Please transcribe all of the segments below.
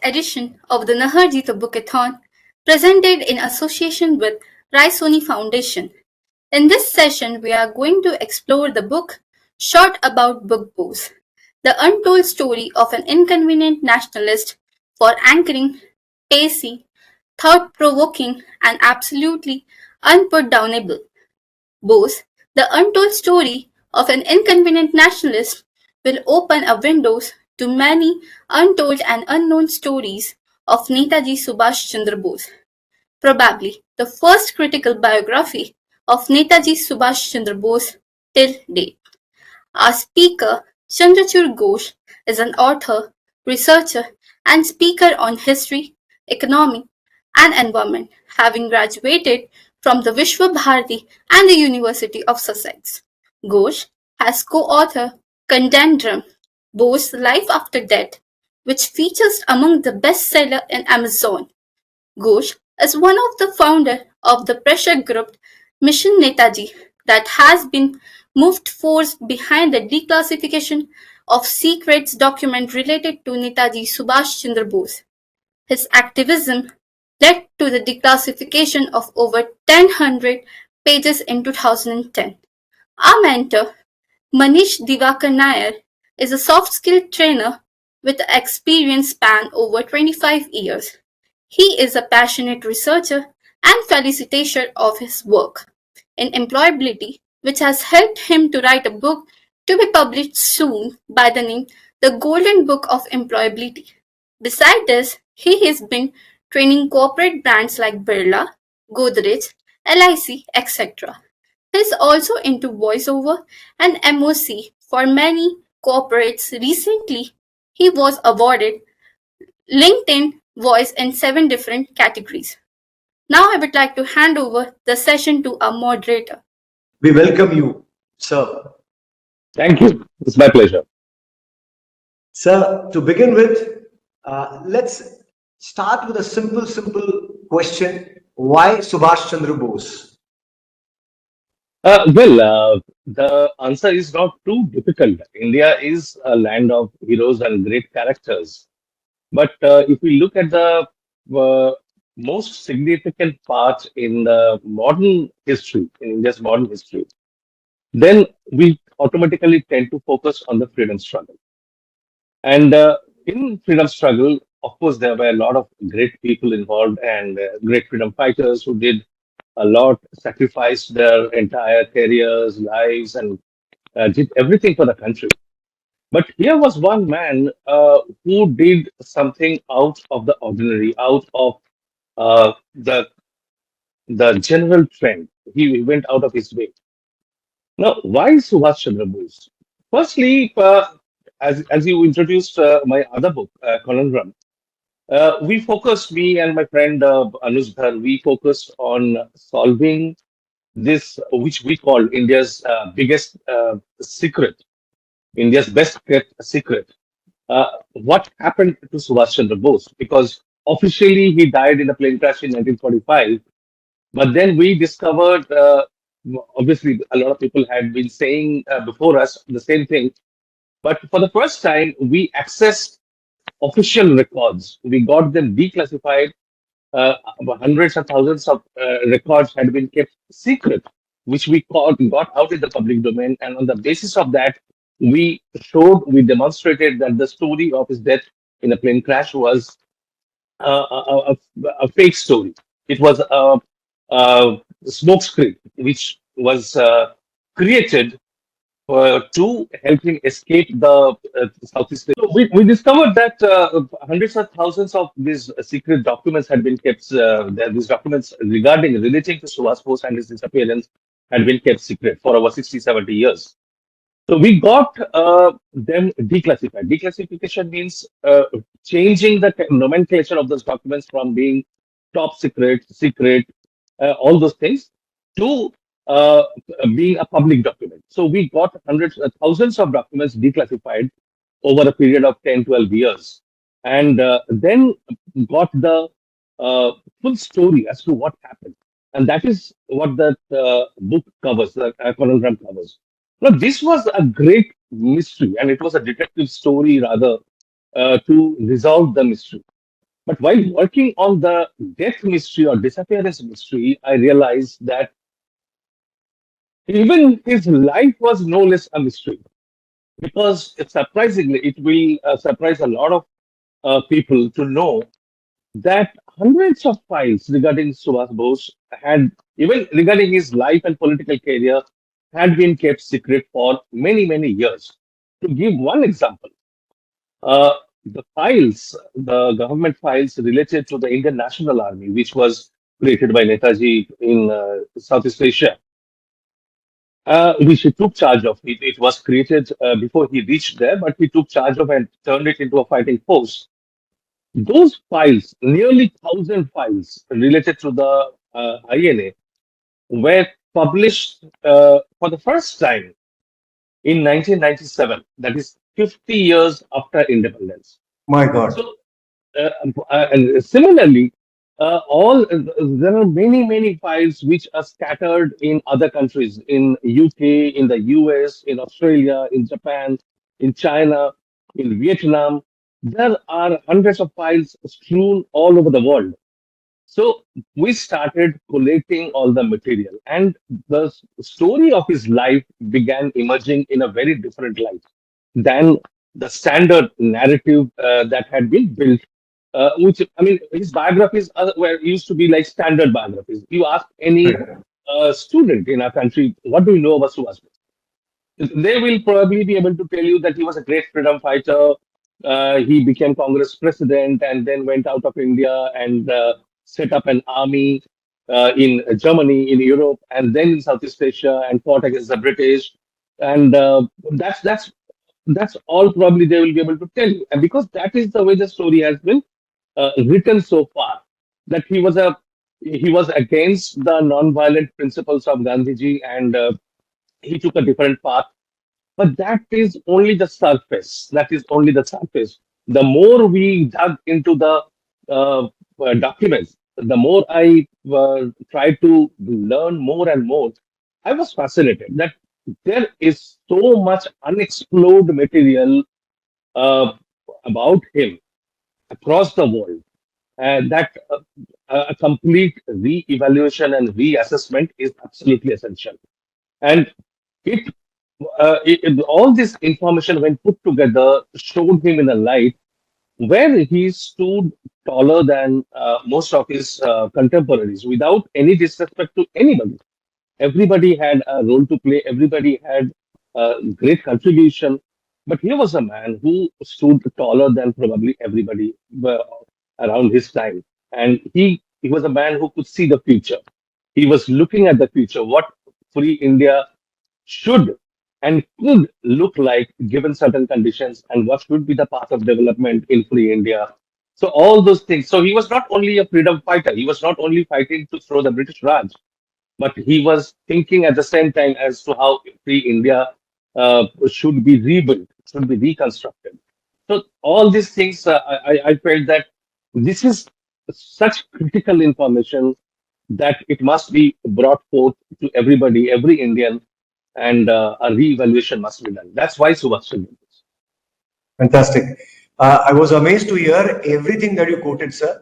edition of the Naharjita Bookathon, presented in association with Raisoni Foundation. In this session, we are going to explore the book Short About Book Bose, the untold story of an inconvenient nationalist for anchoring, pacey, thought-provoking, and absolutely unputdownable. Bose, the untold story of an inconvenient nationalist, will open a windows to many untold and unknown stories of Netaji Subhash Chandra Bose, probably the first critical biography of Netaji Subhash Chandra Bose till date. Our speaker, Chandrachur Ghose, is an author, researcher, and speaker on history, economy, and environment, having graduated from the Vishwa Bharati and the University of Sussex. Ghose has co-authored Conundrum, Bose's Life After Death, which features among the bestseller in Amazon. Ghosh is one of the founders of the pressure group Mission Netaji that has been moved force behind the declassification of secrets document related to Netaji Subhash Chandra Bose. His activism led to the declassification of over 1,000 pages in 2010. Our mentor, Manish Divakar Nair, is a soft skill trainer with an experience span over 25 years. He is a passionate researcher and felicitator of his work in employability, which has helped him to write a book to be published soon by the name The Golden Book of Employability. Besides this, he has been training corporate brands like Birla, Godrej, LIC, etc. He is also into voiceover and MOC for many corporates. Recently, he was awarded LinkedIn Voice in 7 different categories. Now I would like to hand over the session to our moderator. We welcome you, sir. Thank you. It's my pleasure. Sir, to begin with, let's start with a simple question. Why Subhash Chandra Bose? The answer is not too difficult. India is a land of heroes and great characters. But if we look at the uh, most significant part in the modern history, in India's modern history, then we automatically tend to focus on the freedom struggle. And in freedom struggle, of course, there were a lot of great people involved and great freedom fighters who did a lot, sacrificed their entire careers, lives, and did everything for the country. But here was one man who did something out of the ordinary, out of uh, the the general trend. He went out of his way. Now, why Subhash Chandra Bose? Firstly, as you introduced my other book, Conundrum, we focused, me and my friend Anuj Dhar, we focused on solving this, which we call India's biggest secret, India's best kept secret. What happened to Subhash Chandra Bose? Because officially he died in a plane crash in 1945, but then we discovered, obviously, a lot of people had been saying before us the same thing. But for the first time, we accessed official records. We got them declassified. Hundreds of thousands of records had been kept secret, which got out in the public domain. And on the basis of that, we demonstrated that the story of his death in a plane crash was a fake story. It was a smokescreen which was created to help him escape the Southeast Asia. So we discovered that hundreds of thousands of these secret documents had been kept. These documents relating to Subhash Bose and his disappearance had been kept secret for over 60, 70 years. So we got them declassified. Declassification means changing the nomenclature of those documents from being top secret, secret, all those things to uh, being a public document. So we got hundreds, thousands of documents declassified over a period of 10, 12 years. And then got the full story as to what happened. And that is what that book covers, the conundrum covers. Now, this was a great mystery, and it was a detective story rather to resolve the mystery. But while working on the death mystery or disappearance mystery, I realized that even his life was no less a mystery. Because surprisingly, it will surprise a lot of people to know that hundreds of files regarding Subhash Bose had, even regarding his life and political career, had been kept secret for many, many years. To give one example, uh, the government files related to the Indian National Army, which was created by Netaji in Southeast Asia, which he took charge of. It was created before he reached there, but he took charge of and turned it into a fighting force. Those files, nearly 1,000 files related to the INA, were published for the first time in 1997, that is 50 years after independence. My God. So, and similarly, all there are many many files which are scattered in other countries, in UK, in the US, in Australia, in Japan, in China, in Vietnam. There are hundreds of files strewn all over the world. So we started collating all the material, and the story of his life began emerging in a very different light than the standard narrative that had been built. Which I mean, his biographies were used to be like standard biographies. You ask any Right. student in our country, what do you know about Subhash? They will probably be able to tell you that he was a great freedom fighter. He became Congress president and then went out of India and set up an army in Germany, in Europe, and then in Southeast Asia and fought against the British. And that's all probably they will be able to tell you. And because that is the way the story has been written so far, that he was against the non-violent principles of Gandhiji, and he took a different path. But that is only the surface. That is only the surface. The more we dug into the documents, the more I tried to learn more and more. I was fascinated that there is so much unexplored material uh, about him across the world, that a complete re-evaluation and reassessment is absolutely essential. And it, all this information, when put together, showed him in a light where he stood taller than most of his contemporaries, without any disrespect to anybody. Everybody had a role to play, everybody had a great contribution. But here was a man who stood taller than probably everybody around his time. And he was a man who could see the future. He was looking at the future, what free India should and could look like given certain conditions, and what should be the path of development in free India. So all those things. So he was not only a freedom fighter, he was not only fighting to throw the British Raj, but he was thinking at the same time as to how free India should be rebuilt, should be reconstructed. So all these things, I felt that this is such critical information that it must be brought forth to everybody, every Indian, and a re-evaluation must be done. That's why Subhash Chandra Bose. Fantastic. I was amazed to hear everything that you quoted, sir.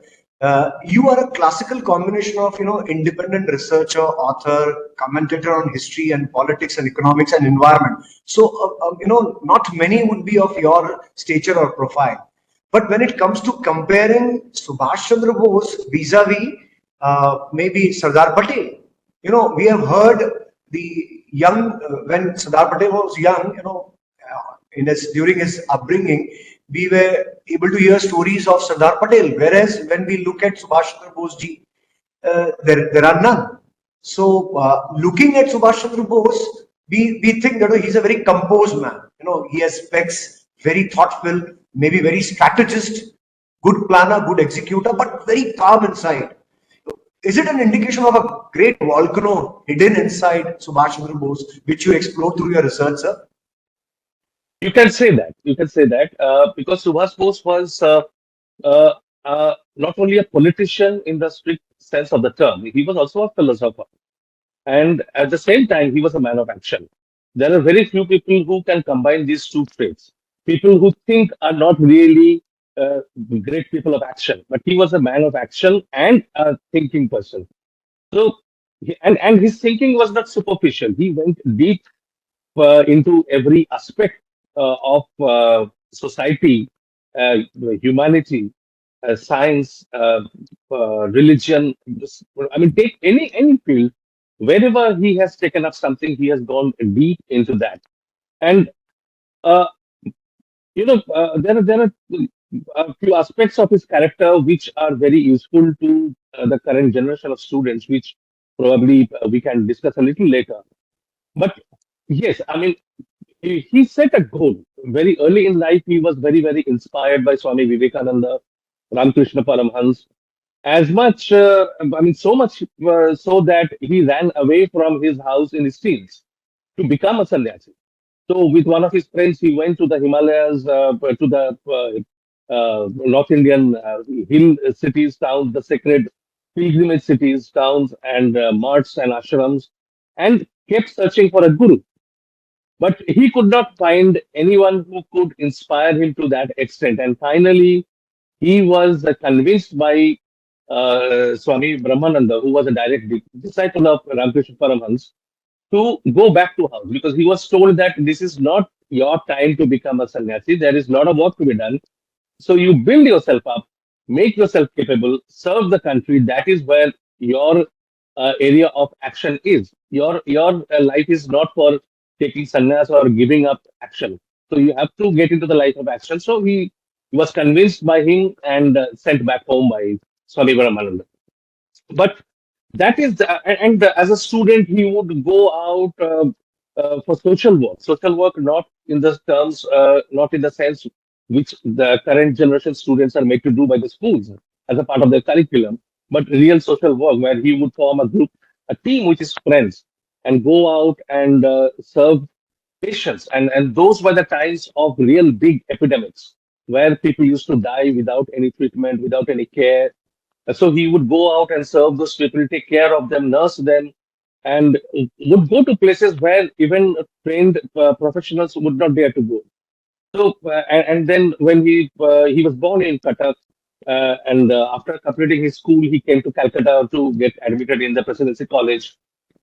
You are a classical combination of, independent researcher, author, commentator on history and politics and economics and environment. So, not many would be of your stature or profile. But when it comes to comparing Subhash Chandra Bose vis-a-vis maybe Sardar Patel, we have heard the young, when Sardar Patel was young, during his upbringing, we were able to hear stories of Sardar Patel. Whereas when we look at Subhash Chandra Bose ji, there are none. So looking at Subhash Chandra Bose, we think that he's a very composed man. He has specs, very thoughtful, maybe very strategist, good planner, good executor, but very calm inside. Is it an indication of a great volcano hidden inside Subhash Chandra Bose, which you explored through your research, sir? You can say that. You can say that because Subhash Bose was uh, not only a politician in the strict sense of the term, he was also a philosopher. And at the same time, he was a man of action. There are very few people who can combine these two traits. People who think are not really uh, great people of action, but he was a man of action and a thinking person. So, and his thinking was not superficial. He went deep into every aspect of society, uh, humanity, science, religion. I mean, take any field. Wherever he has taken up something, he has gone deep into that. And uh, there are a few aspects of his character which are very useful to the current generation of students, which probably we can discuss a little later. But yes, I mean, he set a goal very early in life. He was very inspired by Swami Vivekananda, Ramakrishna Paramhans. As much, I mean, so much so that he ran away from his house in his teens to become a sannyasi. So, with one of his friends, he went to the Himalayas, to the North Indian hill cities, towns, the sacred pilgrimage cities, towns, and mars and ashrams, and kept searching for a guru. But he could not find anyone who could inspire him to that extent. And finally, he was convinced by Swami Brahmananda, who was a direct disciple of Ramakrishna Paramhans, to go back to house because he was told that this is not your time to become a sannyasi. There is a lot of work to be done. So you build yourself up, make yourself capable, serve the country. That is where your area of action is. Your life is not for taking sannyas or giving up action. So you have to get into the life of action. So he was convinced by him and sent back home by Swami Brahmananda. But that is and as a student he would go out for social work, not in the terms, not in the sense which the current generation students are made to do by the schools as a part of their curriculum, but real social work where he would form a group, a team with his friends, and go out and serve patients. And those were the times of real big epidemics where people used to die without any treatment, without any care. So he would go out and serve those people, take care of them, nurse them, and would go to places where even trained professionals would not dare to go. So, and then when he was born in Cuttack, and after completing his school, he came to Calcutta to get admitted in the Presidency College,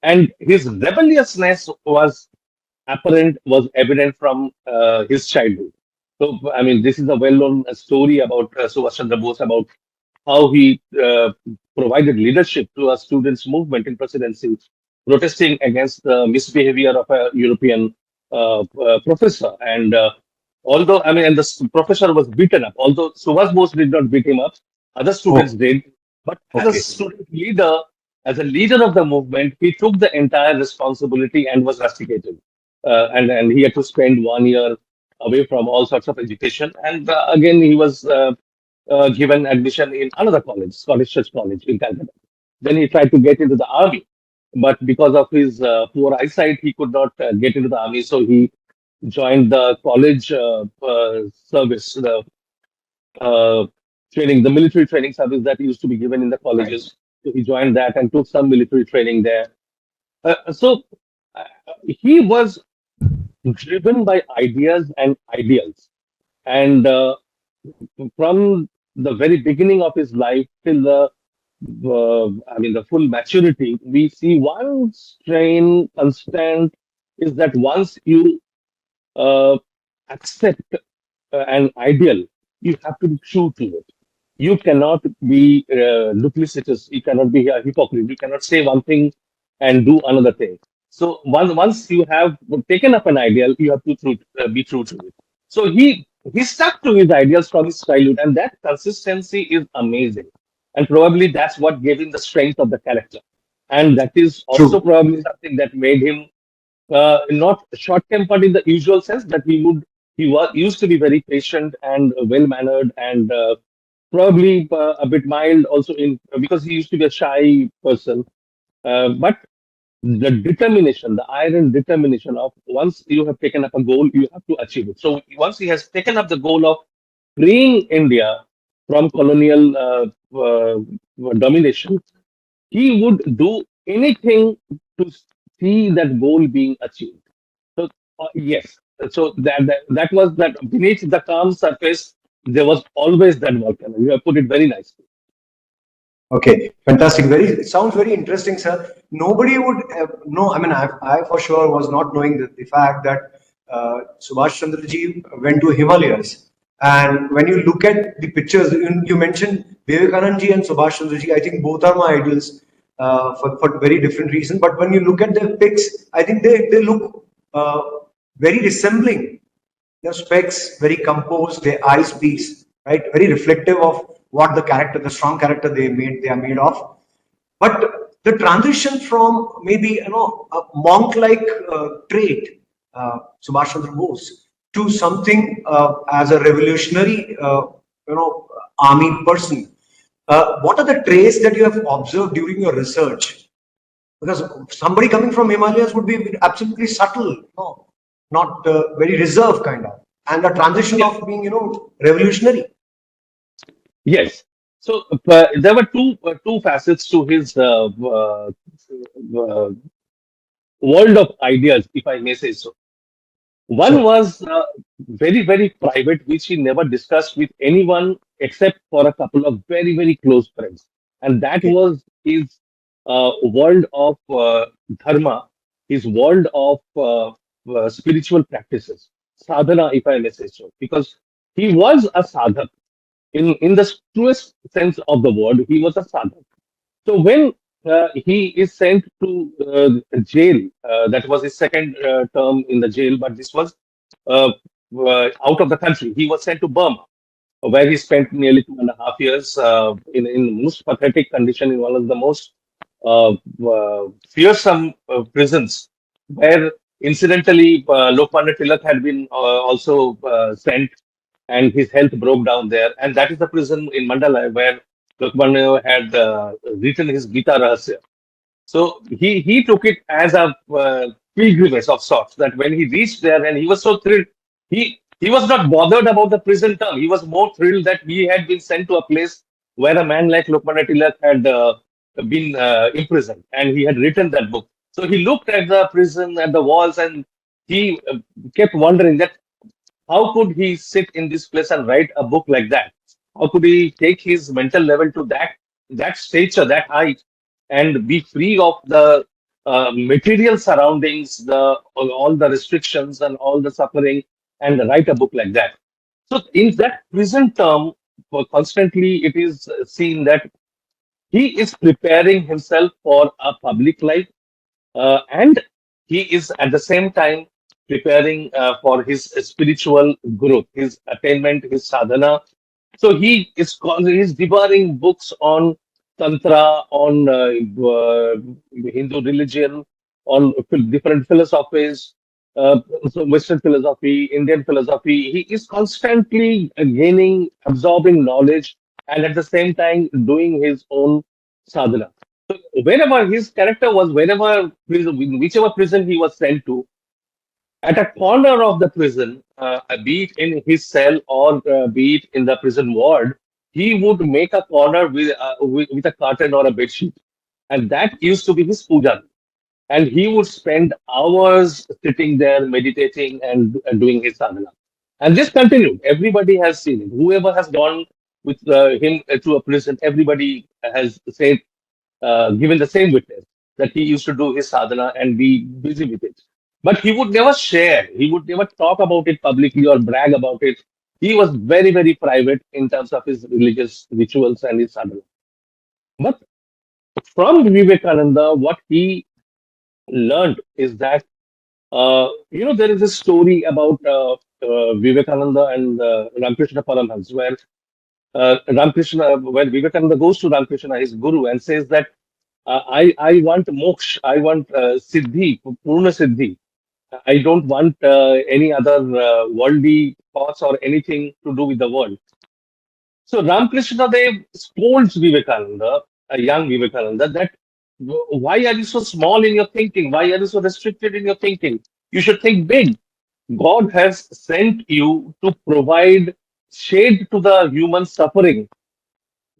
and his rebelliousness was apparent, was evident from his childhood. So, I mean, this is a well-known story about Subhash Chandra Bose, about how he provided leadership to a students' movement in presidency, protesting against the misbehavior of a European professor. And although, I mean, and the professor was beaten up, although Subhash Bose did not beat him up, other students Oh, did. But as a okay. student leader, as a leader of the movement, he took the entire responsibility and was rusticated. And he had to spend 1 year away from all sorts of education. And again, he was given admission in another college, Scottish Church College in Calcutta. Then he tried to get into the army, but because of his poor eyesight, he could not get into the army. So he joined the college service, the uh, training, the military training service that used to be given in the Right. colleges. So he joined that and took some military training there. So he was driven by ideas and ideals. And from the very beginning of his life till I mean, the full maturity, we see one strain constant is that once you accept an ideal, you have to be true to it. You cannot be duplicitous. You cannot be a hypocrite. You cannot say one thing and do another thing. So once you have taken up an ideal, you have to be true to it. So he stuck to his ideals from his childhood, and that consistency is amazing. And probably that's what gave him the strength of the character. And that is also True. probably something that made him not short-tempered in the usual sense, that he was used to be very patient and well-mannered, and probably a bit mild also in because he used to be a shy person. But the determination, the iron determination of once you have taken up a goal, you have to achieve it. So once he has taken up the goal of freeing India from colonial domination, he would do anything to see that goal being achieved. So yes, so that was that beneath the calm surface. there was always that volcano. You have put it very nicely. Okay, fantastic. It sounds very interesting, sir. Nobody would know. I mean, I for sure was not knowing the fact that Subhash Chandra ji went to Himalayas. And when you look at the pictures, you mentioned Vivekanand ji and Subhash Chandra ji. I think both are my idols for very different reasons. But when you look at their pics, I think they look very resembling. Their specs very composed, their eyes piece, right? Very reflective of what the character, the strong character they are made of. But the transition from maybe a monk-like trait, Subhash Chandra Bose, to something as a revolutionary, army person. What are the traits that you have observed during your research? Because somebody coming from Himalayas would be absolutely subtle, not very reserved kind of, and the transition Yeah. of being, revolutionary. Yes. So there were two facets to his world of ideas, if I may say so. One Sure. was very, very private, which he never discussed with anyone except for a couple of very, very close friends. And that Okay. was his world of dharma, his world of spiritual practices, sadhana, if I may say so. Because he was a sadhak. In the truest sense of the word, he was a sadhak. So when he is sent to jail, that was his second term in the jail, but this was out of the country. He was sent to Burma, where he spent nearly 2.5 years in most pathetic condition in one of the most fearsome prisons, where incidentally Lokmanya Tilak had been also sent, and his health broke down there. And that is the prison in Mandalay where Lokmanya had written his Gita Rahasya. So he took it as a pilgrimage of sorts. That when he reached there, and he was so thrilled, he was not bothered about the prison term. He was more thrilled that he had been sent to a place where a man like Lokmanya Tilak had been imprisoned, and he had written that book. So he looked at the prison, at the walls, and he kept wondering that how could he sit in this place and write a book like that? How could he take his mental level to that stature, that height, and be free of the material surroundings, the all the restrictions and all the suffering, and write a book like that? So in that prison term, constantly it is seen that he is preparing himself for a public life, and he is at the same time preparing for his spiritual growth, his attainment, his sadhana. So he's devouring books on tantra, on Hindu religion, on different philosophies, so Western philosophy, Indian philosophy. He is constantly gaining, absorbing knowledge, and at the same time doing his own sadhana. So wherever his character was, whichever prison he was sent to, at a corner of the prison, be it in his cell or be it in the prison ward, he would make a corner with a curtain or a bedsheet, and that used to be his puja. And he would spend hours sitting there meditating and doing his sadhana. And this continued. Everybody has seen it. Whoever has gone with him to a prison, everybody has said, given the same witness that he used to do his sadhana and be busy with it. But he would never share, he would never talk about it publicly or brag about it. He was very, very private in terms of his religious rituals and his sadhana. But from Vivekananda, what he learned is that, there is a story about Vivekananda and Ramakrishna Paramhans, where when Vivekananda goes to Ramakrishna, his guru, and says that I want moksha, I want siddhi, purna siddhi. I don't want any other worldly thoughts or anything to do with the world. So Ramakrishna Dev scolds Vivekananda, a young Vivekananda, that why are you so small in your thinking? Why are you so restricted in your thinking? You should think big. God has sent you to provide shade to the human suffering,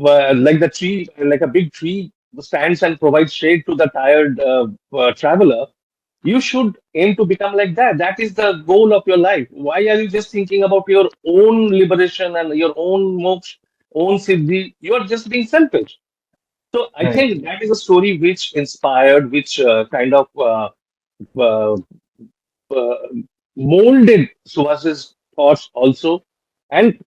like the tree, like a big tree stands and provides shade to the tired traveler. You should aim to become like that. That is the goal of your life. Why are you just thinking about your own liberation and your own moksha, own siddhi? You are just being selfish. So I Right. think that is a story which inspired, which uh, uh, molded Subhas's thoughts also. And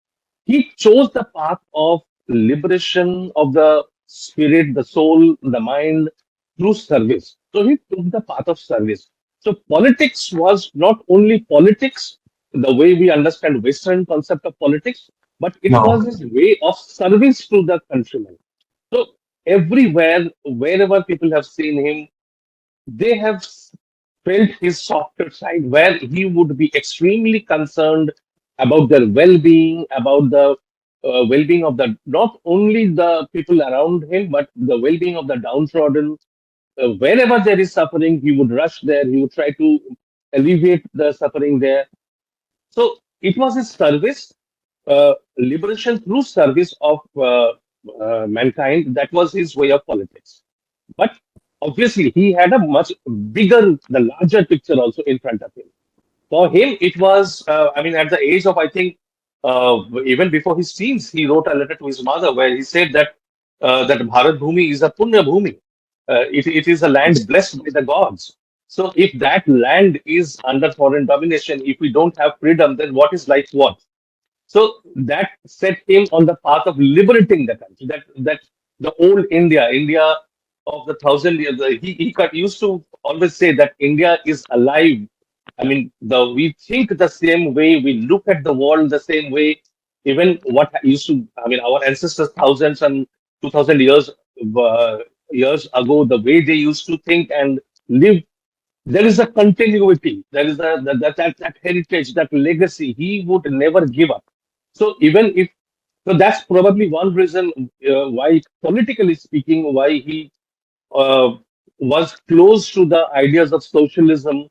he chose the path of liberation of the spirit, the soul, the mind through service. So he took the path of service. So politics was not only politics, the way we understand Western concept of politics, but it was No. his way of service to the countrymen. So everywhere, wherever people have seen him, they have felt his softer side, where he would be extremely concerned about their well-being, about the well-being of the not only the people around him, but the well-being of the downtrodden. Wherever there is suffering, he would rush there. He would try to alleviate the suffering there. So it was his service, liberation through service of mankind. That was his way of politics. But obviously, he had a much bigger, the larger picture also in front of him. For him, it was, I mean, at the age of, I think, even before his teens, he wrote a letter to his mother where he said that that Bharat Bhumi is a Punya Bhumi. It is a land blessed by the gods. So if that land is under foreign domination, if we don't have freedom, then what is life worth? So that set him on the path of liberating the country. That the old India, India of the 1,000 years, used to always say that India is alive. I mean, we think the same way, we look at the world the same way. Even what used to, I mean, our ancestors, thousands and 2,000 years years ago, the way they used to think and live, there is a continuity. There is that heritage, that legacy. He would never give up. So even if so, that's probably one reason why, politically speaking, why he uh, was close to the ideas of socialism,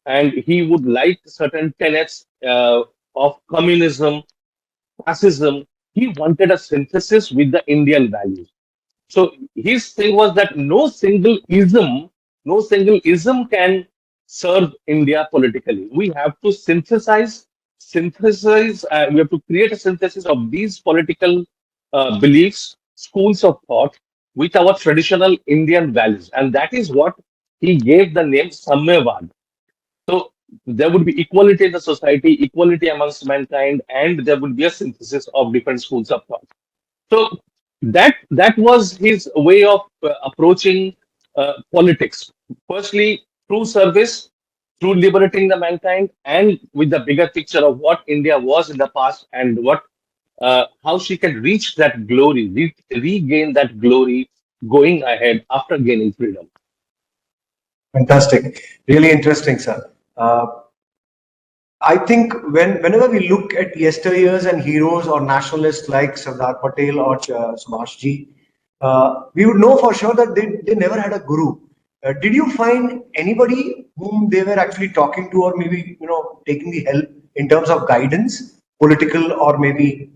and he would like certain tenets of communism, fascism. He wanted a synthesis with the Indian values. So his thing was that no single ism can serve India politically. We have to synthesize. We have to create a synthesis of these political beliefs, schools of thought, with our traditional Indian values, and that is what he gave the name Samyavad. So there would be equality in the society, equality amongst mankind, and there would be a synthesis of different schools of thought. So that was his way of approaching politics. Firstly, through service, through liberating the mankind, and with the bigger picture of what India was in the past and what how she can reach that glory, regain that glory, going ahead after gaining freedom. Fantastic. Really interesting, sir. I think whenever we look at yesteryears and heroes or nationalists like Sardar Patel or Subhash Ji, we would know for sure that they never had a guru. Did you find anybody whom they were actually talking to, or maybe taking the help in terms of guidance, political or maybe?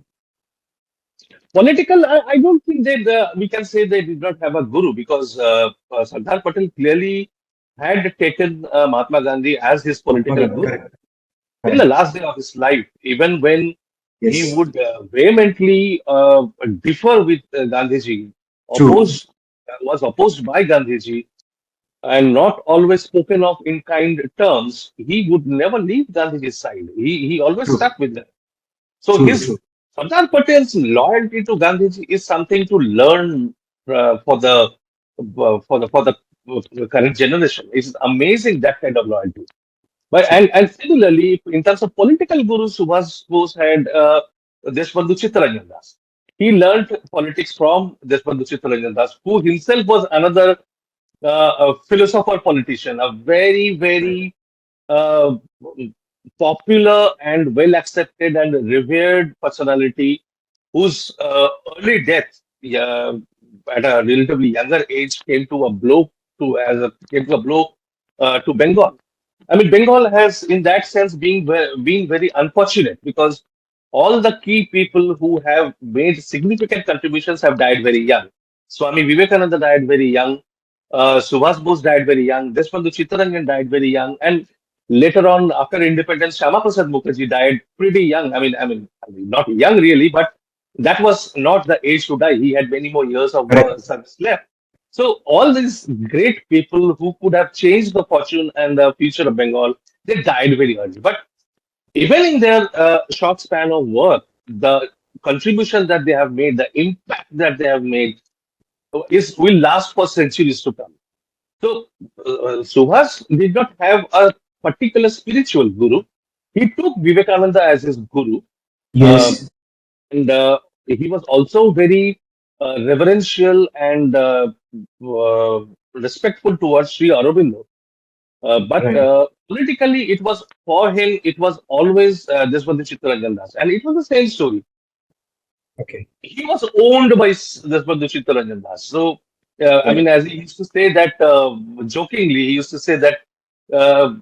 Political, I don't think we can say they did not have a guru, because Sardar Patel clearly had taken Mahatma Gandhi as his political guru Correct, till the correct. last day of his life, even when he Yes, would vehemently differ with Gandhiji, true, was opposed by Gandhiji, and not always spoken of in kind terms. He would never leave Gandhiji's side. He always true, stuck with them. So true, true. his Sardar Patel's loyalty to Gandhiji is something to learn for the current generation. It's amazing, that kind of loyalty. But and similarly, in terms of political gurus, Subhas Bose had Deshbandhu Chittaranjan Das. He learned politics from Deshbandhu Chittaranjan Das, who himself was another a philosopher politician, a very uh, popular and well accepted and revered personality, whose early death, at a relatively younger age, came to a blow to Bengal. I mean, Bengal has, in that sense, been very unfortunate, because all the key people who have made significant contributions have died very young. Swami Vivekananda died very young. Subhas Bose died very young. Deshbandhu Chittaranjan died very young, and later on, after independence, Shyama Prasad Mukherjee died pretty young. I mean, not young really, but that was not the age to die. He had many more years of Correct. service left. So all these great people who could have changed the fortune and the future of Bengal, they died very early. But even in their short span of work, the contribution that they have made, the impact that they have made, is will last for centuries to come. So Subhas did not have a particular spiritual guru. He took Vivekananda as his guru, uh, Yes. and he was also very reverential and respectful towards Sri Aurobindo. But Right. politically, it was for him. It was always Deshbandhu Chittaranjan Das, and it was the same story. Okay. He was owned by Deshbandhu Chittaranjan Das. So, I Right. mean, as he used to say that jokingly, he used to say that uh,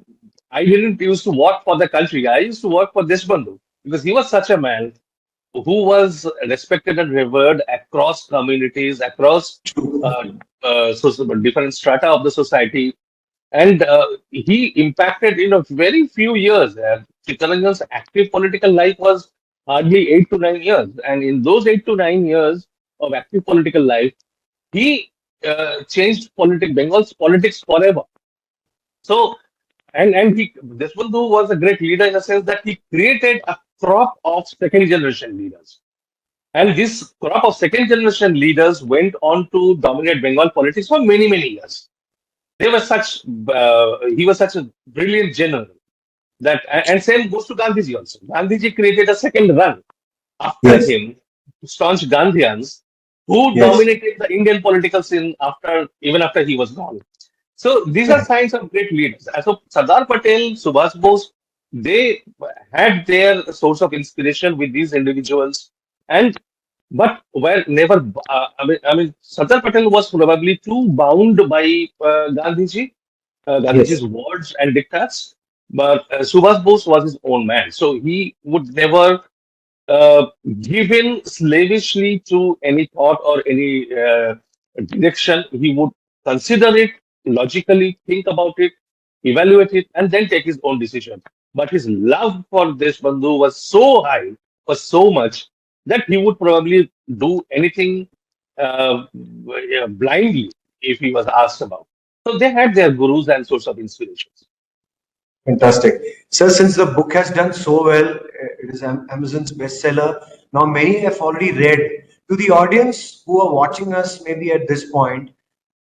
I didn't used to work for the country. I used to work for Deshbandhu because he was such a man who was respected and revered across communities, across True. uh, different strata of the society, and he impacted in a very few years. Chittaranjan's active political life was hardly 8 to 9 years, and in those 8 to 9 years of active political life, he changed Bengal's politics forever. So, and Deshbandhu was a great leader in the sense that he created a crop of second generation leaders. And this crop of second generation leaders went on to dominate Bengal politics for many, many years. They were such, he was such a brilliant general that, and same goes to Gandhiji also. Gandhiji created a second run after Yes. him, staunch Gandhians who Yes. dominated the Indian political scene even after he was gone. So these are Correct. signs of great leaders. So Sardar Patel, Subhas Bose, they had their source of inspiration with these individuals, and but were never. Sardar Patel was probably too bound by Yes. Gandhiji's words and diktats. But Subhas Bose was his own man, so he would never uh, give in slavishly to any thought or any direction. He would consider it logically, think about it, evaluate it, and then take his own decision. But his love for this Bandhu was so high, was so much, that he would probably do anything blindly if he was asked about. So they had their gurus and source of inspirations. Fantastic. Sir, since the book has done so well, it is Amazon's bestseller. Now, many have already read. To the audience who are watching us, maybe at this point,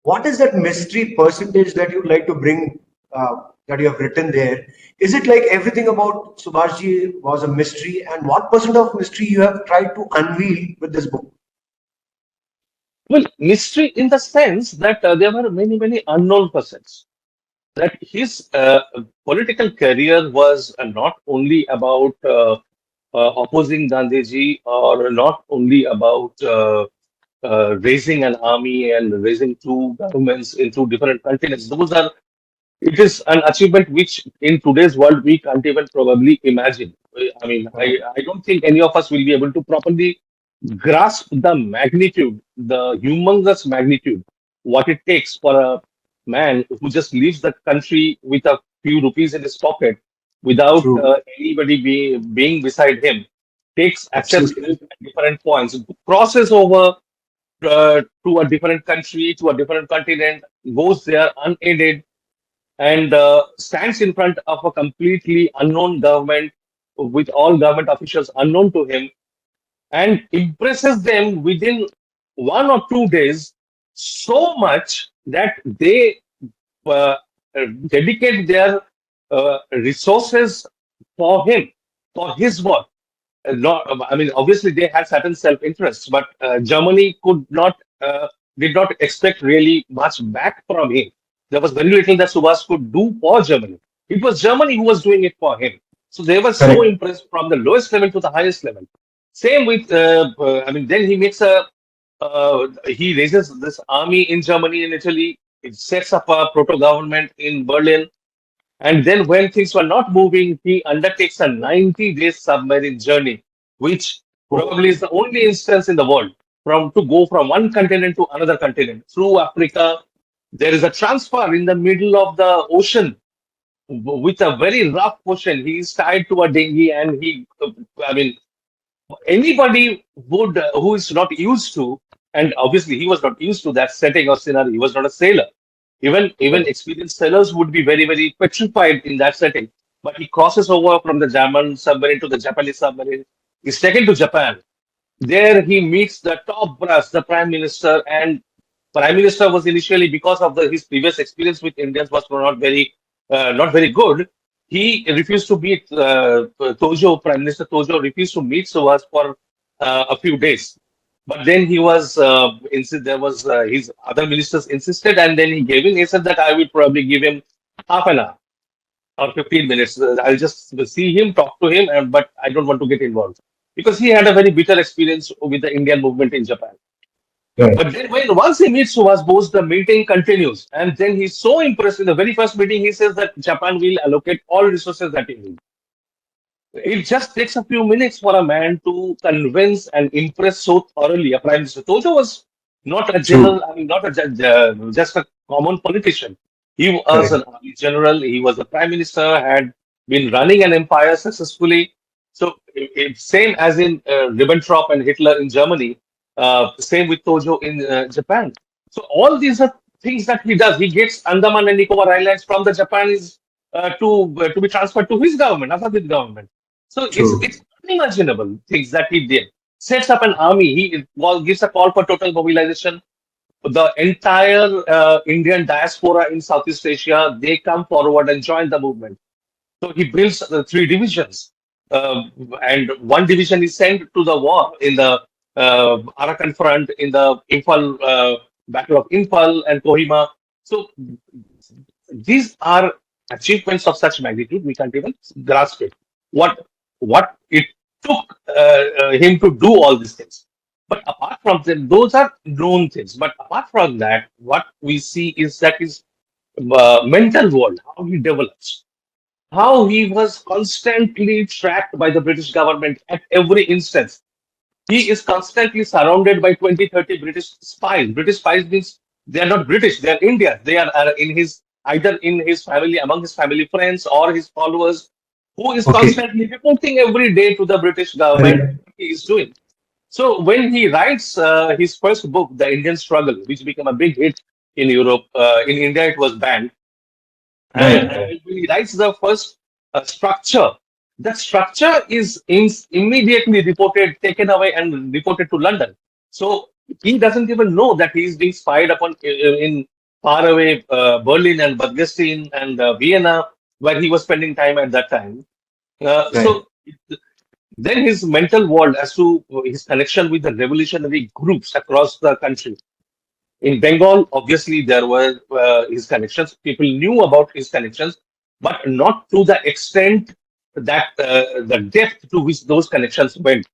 what is that mystery percentage that you'd like to bring, that you have written there? Is it like everything about Subhashji was a mystery? And what percent of mystery you have tried to unveil with this book? Well, mystery in the sense that there were many, many unknown persons. That his political career was not only about opposing Gandhiji, or not only about raising an army and raising two governments in two different continents. It is an achievement which in today's world we can't even probably imagine. I mean, I don't think any of us will be able to properly grasp the magnitude, the humongous magnitude, what it takes for a man who just leaves the country with a few rupees in his pocket without True. anybody being beside him, takes accepts Absolutely. help at different points, crosses over to a different country, to a different continent, goes there unaided, and stands in front of a completely unknown government with all government officials unknown to him, and impresses them within 1 or 2 days so much that they uh, dedicate their resources for him, for his work. Not, I mean, obviously they had certain self-interests, but Germany did not expect really much back from him. There was very little that Subhas could do for Germany. It was Germany who was doing it for him. So they were so Correct. impressed from the lowest level to the highest level. Same with, then he raises this army in Germany and Italy. It sets up a proto government in Berlin, and then, when things were not moving, he undertakes a 90-day submarine journey, which Oh, probably is the only instance in the world to go from one continent to another continent through Africa, There is a transfer in the middle of the ocean with a very rough ocean. He is tied to a dinghy, and I mean, anybody would who is not used to, and obviously he was not used to that setting or scenario. He was not a sailor. Even experienced sailors would be very petrified in that setting. But he crosses over from the German submarine to the Japanese submarine. He's taken to Japan. There he meets the top brass, the prime minister, and prime minister was initially, because of his previous experience with Indians, was not very good. He refused to meet Tojo. Prime Minister Tojo refused to meet Suhas for a few days. But then there was his other ministers insisted, and then he gave in. He said that I will probably give him half an hour or 15 minutes. I'll just see him, talk to him, but I don't want to get involved because he had a very bitter experience with the Indian movement in Japan. Right. But then once he meets Subhas Bose, the meeting continues. And then he's so impressed. In the very first meeting, he says that Japan will allocate all resources that he needs. It just takes a few minutes for a man to convince and impress so thoroughly a prime minister. Tojo was not a True. general, I mean, not a just a common politician. He was Correct. an army general. He was a prime minister, had been running an empire successfully. So it's same as in Ribbentrop and Hitler in Germany. Same with Tojo in Japan. So all these are things that he does. He gets Andaman and Nicobar Islands from the Japanese to be transferred to his government, Azadid government. So True. it's unimaginable things that he did. Sets up an army. Gives a call for total mobilization. The entire Indian diaspora in Southeast Asia, they come forward and join the movement. So he builds three divisions, and one division is sent to the war in the Arakan front, in the Battle of Imphal and Kohima. So these are achievements of such magnitude we can't even grasp it. What it took him to do all these things. But apart from them, those are known things. But apart from that, what we see is that his mental world, how he develops, how he was constantly tracked by the British government at every instance. He is constantly surrounded by 20, 30 British spies. British spies means they are not British, they are Indians. They are either in his family, among his family friends or his followers, who is Okay. constantly reporting every day to the British government Right. what he is doing. So when he writes his first book, The Indian Struggle, which became a big hit in Europe, in India it was banned, and Right. when he writes the first structure, that structure is immediately reported, taken away, and reported to London. So he doesn't even know that he is being spied upon in faraway Berlin and Budapest and Vienna, where he was spending time at that time. Right. So then his mental world as to his connection with the revolutionary groups across the country. In Bengal, obviously, there were his connections. People knew about his connections, but not to the extent that the depth to which those connections went.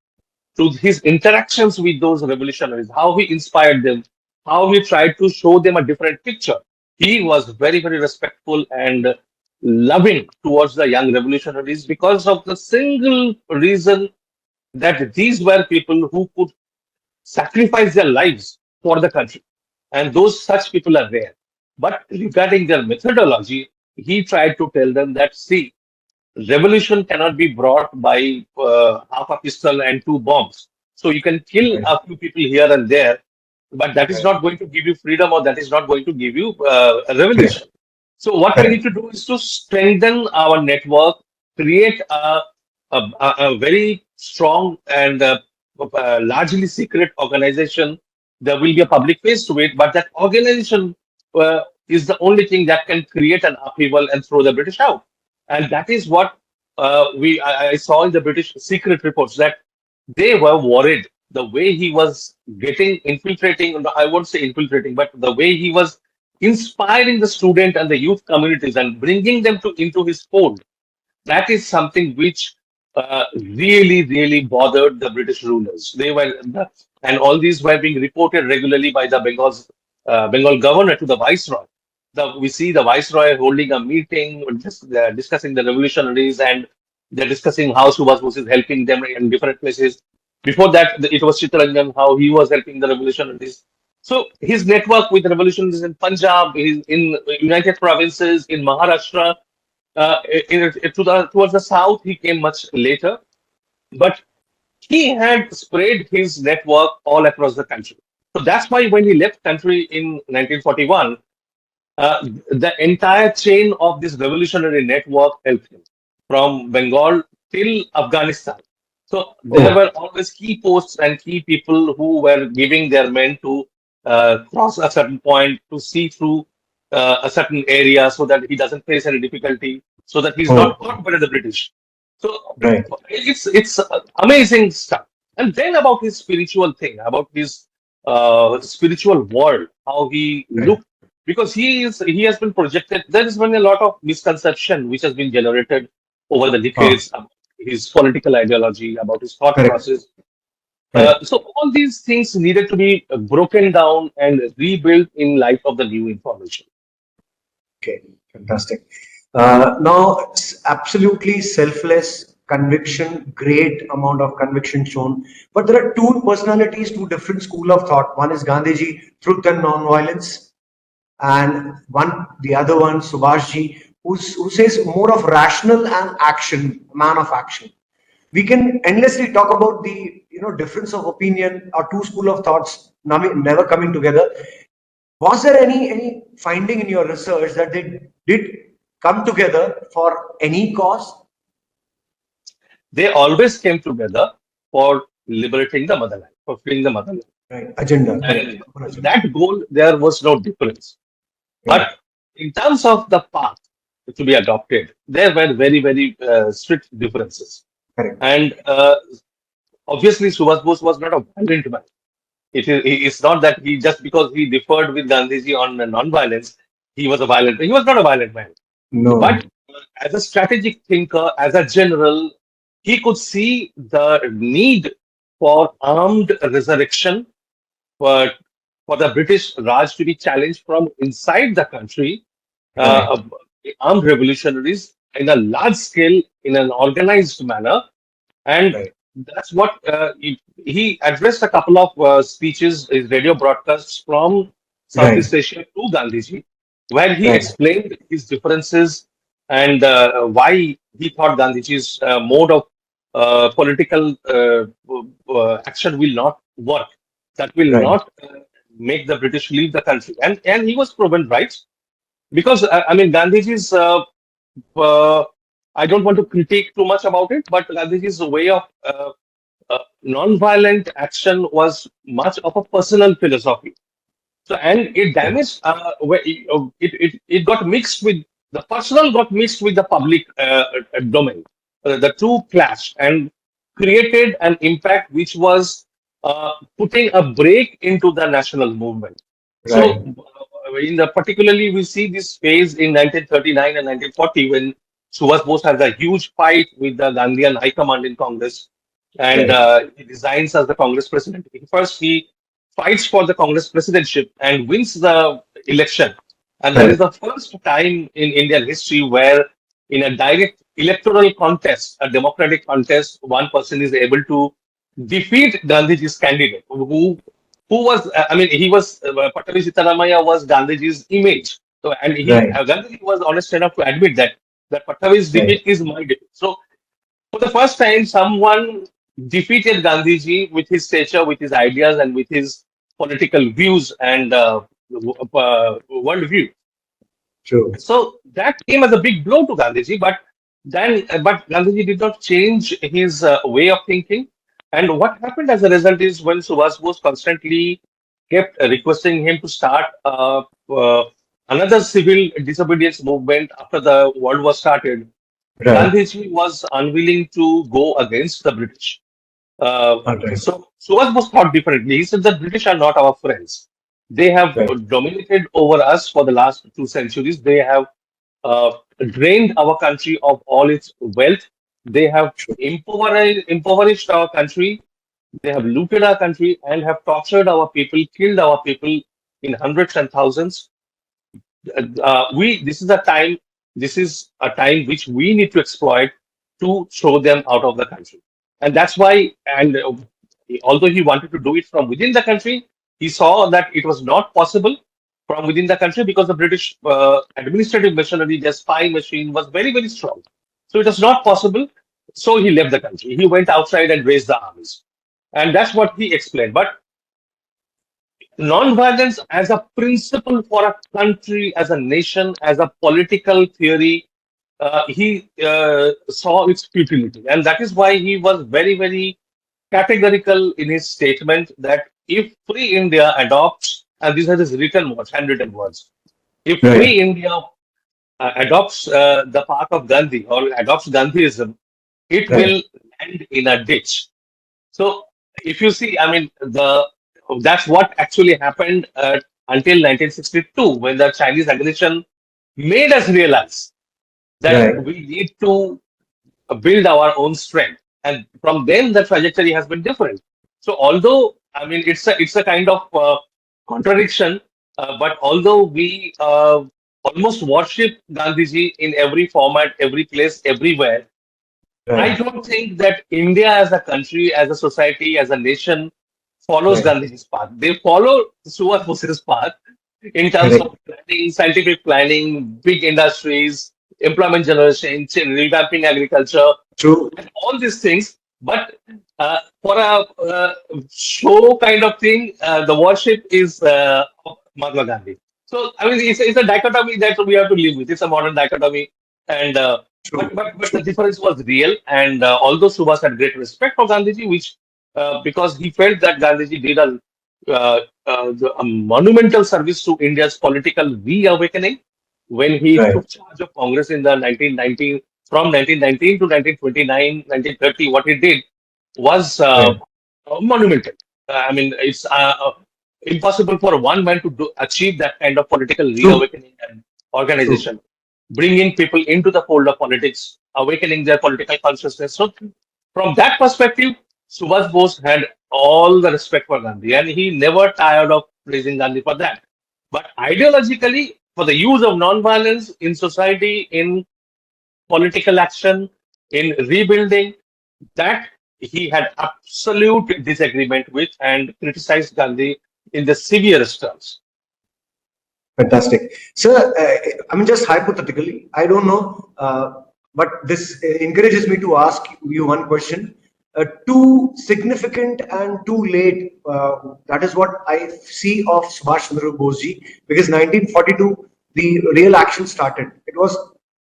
To his interactions with those revolutionaries, how he inspired them, how he tried to show them a different picture. He was very respectful and loving towards the young revolutionaries because of the single reason that these were people who could sacrifice their lives for the country. And those such people are rare. But regarding their methodology, he tried to tell them that, see, revolution cannot be brought by half a pistol and two bombs. So you can kill Right. a few people here and there, but that is Right. not going to give you freedom, or that is not going to give you a Correct. revolution. So what we need Correct. to do is to strengthen our network, create a very strong and largely secret organization. There will be a public face to it, but that organization is the only thing that can create an upheaval and throw the British out. And that is what I saw in the British secret reports, that they were worried the way he was infiltrating. I won't say infiltrating, but the way he was inspiring the student and the youth communities and bringing them into his fold. That is something which really bothered the British rulers. And all these were being reported regularly by the Bengal governor to the viceroy. We see the viceroy holding a meeting, discussing the revolutionaries, and they're discussing how Subhas Bose is helping them in different places. Before that, it was Chittaranjan, how he was helping the revolutionaries. So his network with revolutions in Punjab, in United Provinces, in Maharashtra, towards the south, he came much later. But he had spread his network all across the country. So that's why when he left country in 1941, the entire chain of this revolutionary network helped him from Bengal till Afghanistan. So there Oh, were always key posts and key people who were giving their men to cross a certain point, to see through a certain area so that he doesn't face any difficulty, so that he's not oh, caught by the British. So right, it's amazing stuff. And then about his spiritual thing, about his spiritual world, how he right. looked, because he has been projected. There has been a lot of misconception which has been generated over the Ah, decades about his political ideology, about his thought correct, process. correct. So all these things needed to be broken down and rebuilt in light of the new information. Okay, fantastic. Now, it's absolutely selfless conviction, great amount of conviction shown. But there are two personalities, two different school of thought. One is Gandhiji, truth and non-violence, and the other one, Subhashji, who says more of rational and action, man of action. We can endlessly talk about the difference of opinion or two school of thoughts never coming together. Was there any finding in your research that they did come together for any cause? They always came together for liberating the motherland, for freeing the motherland. Right, agenda, correct. And Common agenda. that goal, there was no difference. Right, But in terms of the path to be adopted, there were very, very strict differences. correct. And obviously, Subhash Bose was not a violent man. It's not that he just because he differed with Gandhiji on non-violence, he was a violent. He was not a violent man. No, But as a strategic thinker, as a general, he could see the need for armed resurrection, for, for the British Raj to be challenged from inside the country, right, uh, armed revolutionaries in a large scale, in an organized manner. And right, that's what he addressed a couple of speeches, his radio broadcasts from right, Southeast Asia to Gandhiji, where he right, explained his differences and why he thought Gandhiji's mode of political action will not work, that will right, not make the British leave the country. And he was proven right because, I mean, Gandhiji's uh, I don't want to critique too much about it, but Gandhiji's way of non-violent action was much of a personal philosophy. So, and it right, damaged, it got mixed with the personal, got mixed with the public domain. The two clashed and created an impact which was putting a break into the national movement. So, right, in the particularly, we see this phase in 1939 and 1940 when Subhas Bose has a huge fight with the Gandhian High Command in Congress, and right, he resigns as the Congress president. First, he fights for the Congress presidency and wins the election. And that is correct, the first time in Indian history where, in a direct electoral contest, a democratic contest, one person is able to defeat Gandhiji's candidate, who was, I mean, he was, Pattavi Sitaramaya was Gandhiji's image. So, and right, Gandhiji was honest enough to admit that Pattavi's right, defeat is my defeat. So, for the first time, someone defeated Gandhiji with his stature, with his ideas, and with his political views and worldview. true, So that came as a big blow to Gandhiji, but Gandhiji did not change his way of thinking. And what happened as a result is when Subhas Bose constantly kept requesting him to start another civil disobedience movement after the world war started, right, Gandhiji was unwilling to go against the British. all right, So Subhas Bose thought differently. He said the British are not our friends. They have right, dominated over us for the last 2 centuries. They have uh, drained our country of all its wealth. They have true, impoverished our country. They have looted our country and have tortured our people, killed our people in hundreds and thousands. We this is a time which we need to exploit to throw them out of the country, and that's why. And although he wanted to do it from within the country, He saw that it was not possible from within the country because the British administrative machinery, their spy machine was very, very strong. So it was not possible. So he left the country. He went outside and raised the armies. And that's what he explained. But non-violence as a principle for a country, as a nation, as a political theory, he saw its futility. And that is why he was very, very categorical in his statement that if Free India adopts, and these are his written words, handwritten words, if Right. Free India adopts the path of Gandhi or adopts Gandhiism, it Right. will land in a ditch. So if you see, I mean, the that's what actually happened until 1962 when the Chinese aggression made us realize that Right. we need to build our own strength, and from then the trajectory has been different. So although I mean it's a kind of contradiction, but although we almost worship Gandhiji in every format, every place, everywhere, I Right. don't think that India as a country, as a society, as a nation follows Right. Gandhiji's path. They follow Subhash Bose's path in terms Correct. of planning, scientific planning, big industries, employment generation, revamping agriculture, True. and all these things. But for a show kind of thing, the worship is of Mahatma Gandhi. So I mean, it's a dichotomy that we have to live with. It's a modern dichotomy, and True. but the difference was real. And although Subhas had great respect for Gandhiji, which because he felt that Gandhiji did a monumental service to India's political reawakening when he Right. took charge of Congress in the 1919 from 1919 to 1929, 1930. What he did was Right. monumental. I mean, it's impossible for one man to achieve that kind of political True. reawakening and True. organization, bringing people into the fold of politics, awakening their political consciousness. So, from that perspective, Subhash Bose had all the respect for Gandhi, and he never tired of praising Gandhi for that. But ideologically, for the use of non-violence in society, in political action, in rebuilding, that he had absolute disagreement with and criticized Gandhi in the severest terms. Fantastic. Sir, I mean, just hypothetically, I don't know, but this encourages me to ask you one question. Too significant and too late. That is what I see of Subhash Chandra Bose ji, because 1942, the real action started. It was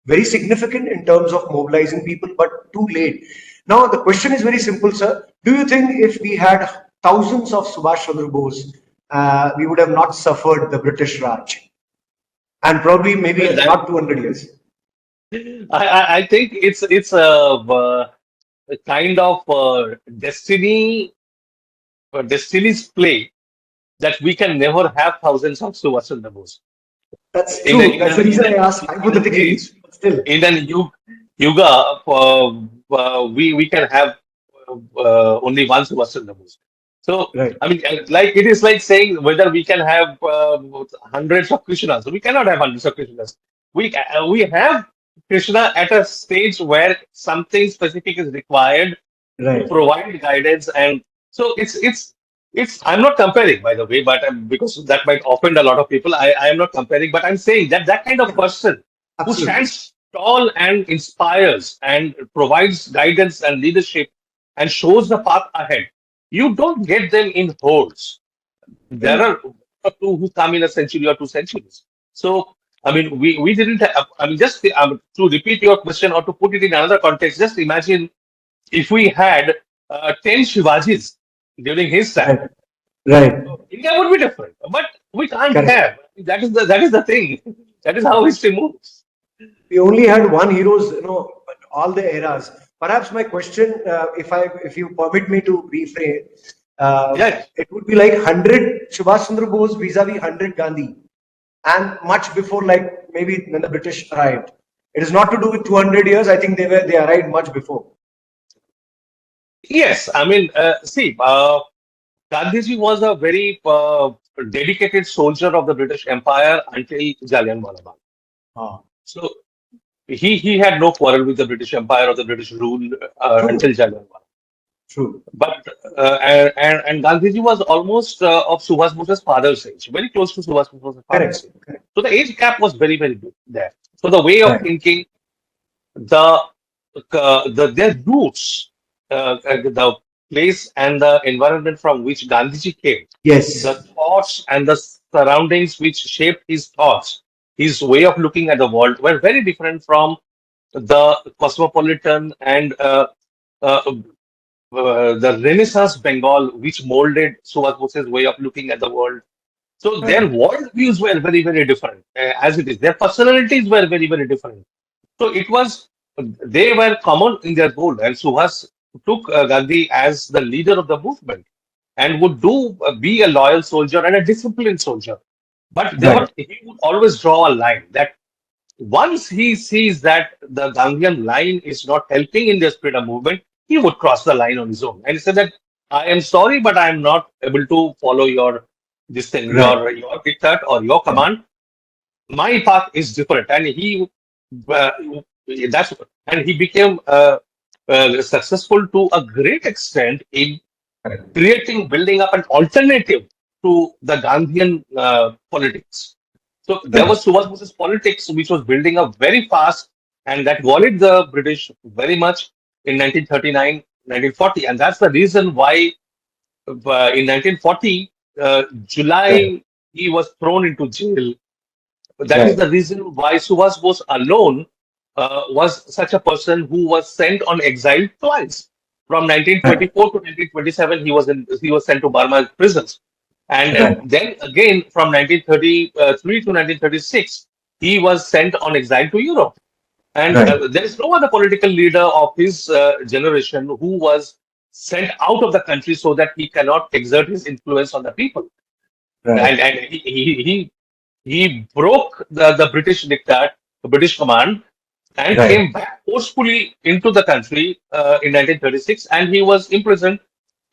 very significant in terms of mobilizing people, but too late. Now, the question is very simple, sir. Do you think if we had thousands of Subhash Chandra Bose, we would have not suffered the British Raj? And probably maybe Well, not 200 years. I think it's a kind of destiny's play that we can never have thousands of Subhash Chandra Bose. That's true. That's the reason I asked In an hypothetically. age, But still, in an yuga, we can have only one Subhash Chandra Bose. So right, I mean, like it is like saying whether we can have hundreds of Krishnas. We cannot have hundreds of Krishnas. We have Krishna at a stage where something specific is required to right. provide guidance, and so it's I'm not comparing, by the way, but because that might offend a lot of people. I am not comparing, but I'm saying that that kind of Yeah, person who absolutely. stands tall and inspires and provides guidance and leadership and shows the path ahead, you don't get them in hordes. There Right. are one or two who come in a century or 2 centuries. So, I mean, we didn't have, I mean, just to repeat your question or to put it in another context, just imagine if we had 10 Shivajis during his time, Right. Right. India would be different. But we can't Correct. have. That is the thing. That is how history moves. We only had one heroes, all the eras. Perhaps my question, if you permit me to rephrase, Yeah. it would be like 100 Subhash Chandra Bose vis-a-vis 100 Gandhi, and much before, like maybe when the British arrived. It is not to do with 200 years. I think they arrived much before. Yes. I mean, see, Gandhiji was a very dedicated soldier of the British Empire until Jallianwala Bagh. Ah, So he had no quarrel with the British Empire or the British rule until true. Jallianwala. True. But and Gandhiji was almost of Subhash Bose's father's age, very close to Subhash Bose's Correct. father's age. Correct. So the age gap was very, very big there. So the way of Right. thinking, the their roots, the place and the environment from which Gandhiji came, the Yes. thoughts and the surroundings which shaped his thoughts, his way of looking at the world were very different from the cosmopolitan and the Renaissance Bengal, which molded Subhash Bose's way of looking at the world. So their Right. worldviews were very, very different, as it is. Their personalities were very, very different. So it was, they were common in their goal, and Subhas took Gandhi as the leader of the movement and would be a loyal soldier and a disciplined soldier. But Right. he would always draw a line that once he sees that the Gandhian line is not helping in this freedom movement, he would cross the line on his own. And he said that I am sorry, but I am not able to follow your this thing, Right. your diktat or your Right. command. My path is different, and uh, that's and he became successful to a great extent in Correct. creating, building up an alternative to the Gandhian politics. So there Correct. was Subhash Bose's politics, which was building up very fast, and that worried the British very much in 1939, 1940, and that's the reason why in 1940, Right. July, he was thrown into jail. That is Right. the reason why Subhash Bose alone was such a person who was sent on exile twice. From Right. 1924 to 1927, he was sent to Burma prisons, and Right. then again from 1933 to 1936, he was sent on exile to Europe. And Right. there is no other political leader of his generation who was sent out of the country so that he cannot exert his influence on the people. Right. And he broke the British diktat, the British command, and Right. came back forcefully into the country in 1936, and he was imprisoned.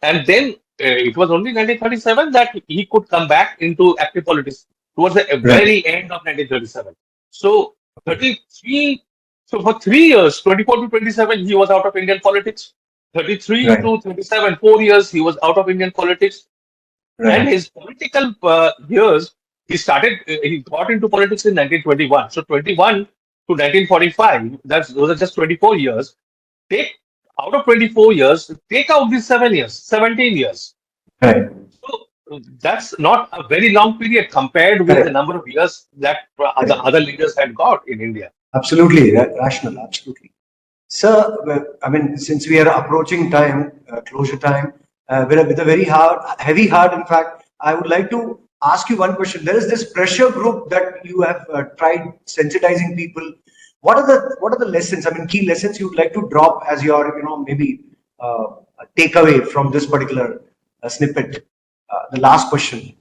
And then it was only 1937 that he could come back into active politics towards the Right. very end of 1937. So 33, so for 3 years, 24 to 27, he was out of Indian politics. 33 Right. to 37, 4 years, he was out of Indian politics. And Right. his political years, he got into politics in 1921. So 21 to 1945, those are just 24 years. Take out of 24 years, take out these 7 years, 17 years. Right. So that's not a very long period compared with the Correct. number of years that the Correct. other leaders had got in India. Absolutely. Rational. Absolutely. Sir, well, I mean, since we are approaching time, closure time, with a very heavy heart, in fact, I would like to ask you one question. There is this pressure group that you have tried sensitizing people. What are the lessons? I mean, key lessons you would like to drop as your, maybe takeaway from this particular snippet. The last question.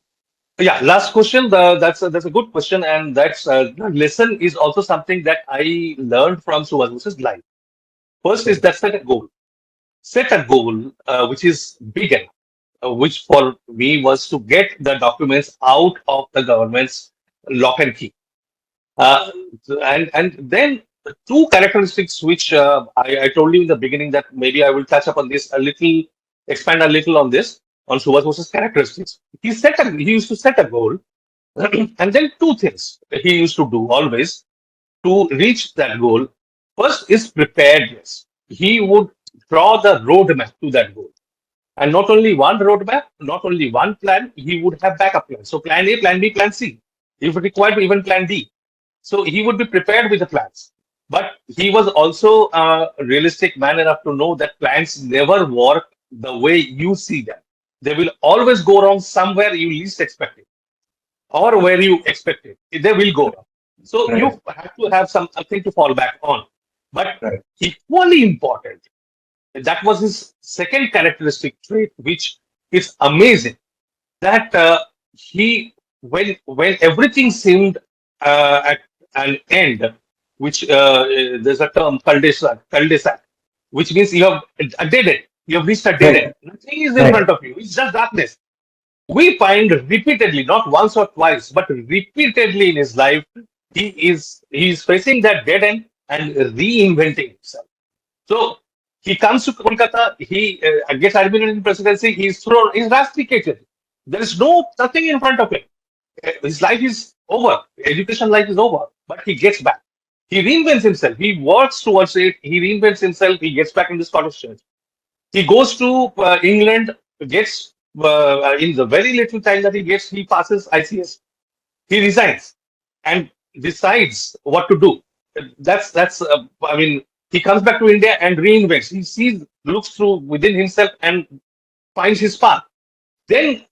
Yeah, last question. That's a good question, and that's the lesson is also something that I learned from Subhash Bose's life. First is Okay. that set a goal which is big enough, which for me was to get the documents out of the government's lock and key. Uh, and then the two characteristics which I told you in the beginning that maybe I will touch upon this a little, expand a little on this on Subhash Bose's characteristics. He used to set a goal, and then two things he used to do always to reach that goal. First is preparedness. He would draw the roadmap to that goal. And not only one roadmap, not only one plan, he would have backup plans. So plan A, plan B, plan C. If required, even plan D. So he would be prepared with the plans. But he was also a realistic man enough to know that plans never work the way you see them. They will always go wrong somewhere you least expect it or where you expect it. They will go wrong. So Right. you have to have something to fall back on. But Right. equally important, that was his second characteristic trait, which is amazing. That when everything seemed at an end, which there's a term cul-de-sac, which means you have a dead end. You have reached a dead Right. end. Nothing is in Right. front of you. It's just darkness. We find repeatedly, not once or twice, but repeatedly in his life, he is facing that dead end and reinventing himself. So He comes to Kolkata, he gets admitted in presidency, he's rusticated. There is nothing in front of him. His life is over, education life is over, but he gets back. He reinvents himself, he works towards it, he reinvents himself, he gets back in the Scottish Church. He goes to England, gets, in the very little time that he gets, he passes ICS. He resigns and decides what to do. I mean, he comes back to India and reinvents. He sees, looks through within himself and finds his path. Then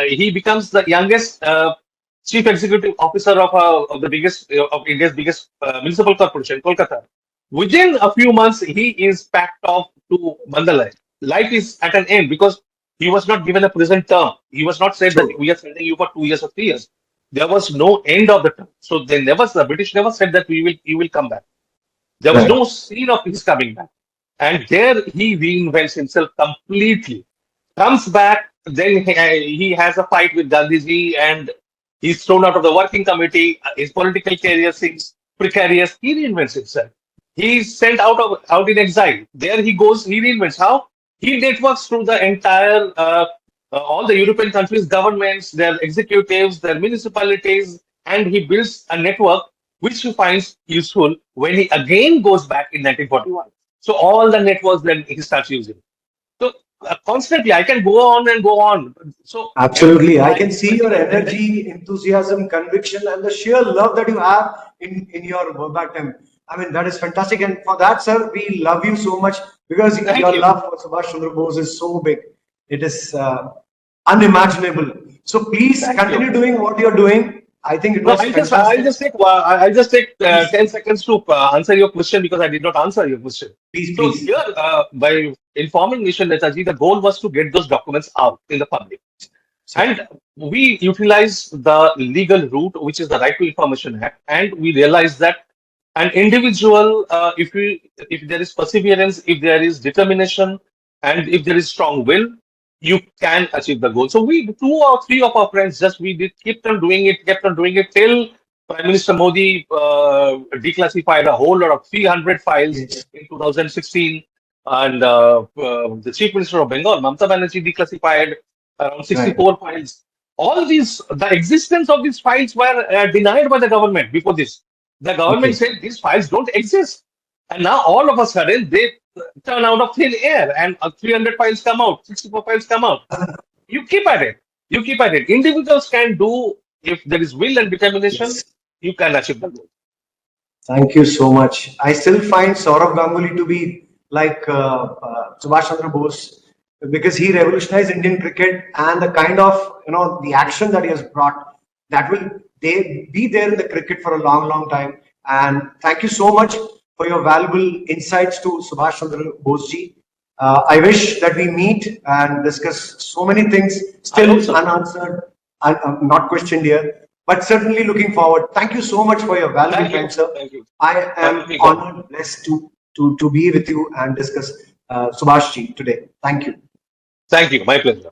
he becomes the youngest chief executive officer of the biggest of India's biggest municipal corporation, Kolkata. Within a few months, he is packed off to Mandalay. Life is at an end because he was not given a prison term. He was not said that True. we are sending you for 2 years or 3 years. There was no end of the term. So the British never said that you will come back. There was Right. no scene of his coming back. And there he reinvents himself completely. Comes back, then he has a fight with Gandhiji and he's thrown out of the working committee. His political career seems precarious. He reinvents himself. He's sent out in exile. There he goes, he reinvents. How? He networks through the entire all the European countries, governments, their executives, their municipalities, and he builds a network which he finds useful when he again goes back in 1941. So all the networks then he starts using. So constantly, I can go on and go on. So Absolutely. I my can see your energy, enthusiasm, conviction, and the sheer love that you have in your verbatim. I mean, that is fantastic. And for that, sir, we love you so much because thank your you, love for Subhash Chandra Bose is so big. It is unimaginable. So please thank you. continue doing what you're doing. I think it No, was fantastic. I'll just take Please, 10 seconds to answer your question because I did not answer your question. please, So please. here, by informing Mission Netaji, the goal was to get those documents out in the public. Sir. And we utilize the legal route, which is the Right to Information Act, and we realize that an individual, if there is perseverance, if there is determination, and if there is strong will, you can achieve the goal. So we, two or three of our friends, just we did kept on doing it till Prime Minister Modi declassified a whole lot of 300 files Yes. in 2016, and the Chief Minister of Bengal, Mamata Banerjee, declassified around Right. 64 files. All these, the existence of these files were denied by the government before this. The government Okay. said these files don't exist. And now all of a sudden they turn out of thin air and 300 files come out, 64 files come out. You keep at it. You keep at it. Individuals can do, if there is will and determination, Yes. you can achieve the goal. Thank you so much. I still find Saurav Ganguly to be like Subhash Chandra Bose because he revolutionized Indian cricket and the kind of the action that he has brought that will they be there in the cricket for a long, long time. And thank you so much for your valuable insights to Subhash Chandra Bose ji. I wish that we meet and discuss so many things I hope still so. unanswered and not questioned here, but certainly looking forward. Thank you so much for your valuable Thank time, you. sir. Thank you. I Happy to am be here. honored, blessed to be with you and discuss Subhash ji today. Thank you. Thank you. My pleasure.